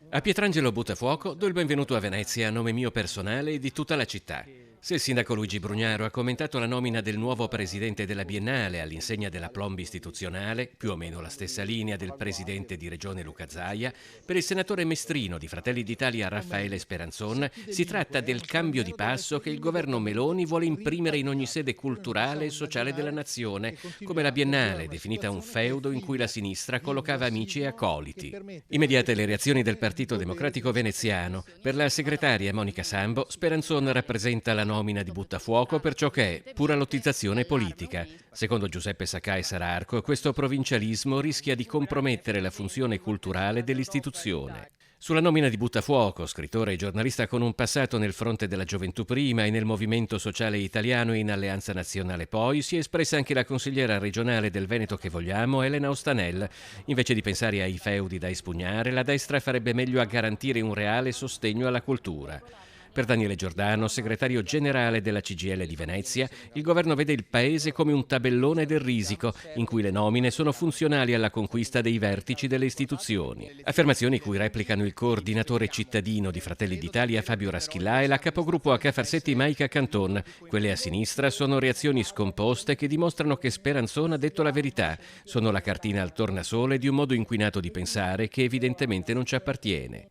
A Pietrangelo Buttafuoco do il benvenuto a Venezia a nome mio personale e di tutta la città. Se il sindaco Luigi Brugnaro ha commentato la nomina del nuovo presidente della Biennale all'insegna della plomb istituzionale, più o meno la stessa linea del presidente di Regione Luca Zaia, per il senatore mestrino di Fratelli d'Italia Raffaele Speranzon si tratta del cambio di passo che il governo Meloni vuole imprimere in ogni sede culturale e sociale della nazione, come la Biennale, definita un feudo in cui la sinistra collocava amici e accoliti. Immediate le reazioni del Partito Democratico veneziano. Per la segretaria Monica Sambo, Speranzon rappresenta la nomina di Buttafuoco per ciò che è pura lottizzazione politica. Secondo Giuseppe Saccai Sararco, questo provincialismo rischia di compromettere la funzione culturale dell'istituzione. Sulla nomina di Buttafuoco, scrittore e giornalista con un passato nel fronte della gioventù prima e nel movimento sociale italiano e in Alleanza Nazionale poi, si è espressa anche la consigliera regionale del Veneto che vogliamo, Elena Ostanel. Invece di pensare ai feudi da espugnare, la destra farebbe meglio a garantire un reale sostegno alla cultura. Per Daniele Giordano, segretario generale della CGIL di Venezia, il governo vede il paese come un tabellone del risico, in cui le nomine sono funzionali alla conquista dei vertici delle istituzioni. Affermazioni cui replicano il coordinatore cittadino di Fratelli d'Italia Fabio Raschillà e la capogruppo a Cafarsetti Maica Canton. Quelle a sinistra sono reazioni scomposte che dimostrano che Speranzon ha detto la verità. Sono la cartina al tornasole di un modo inquinato di pensare che evidentemente non ci appartiene.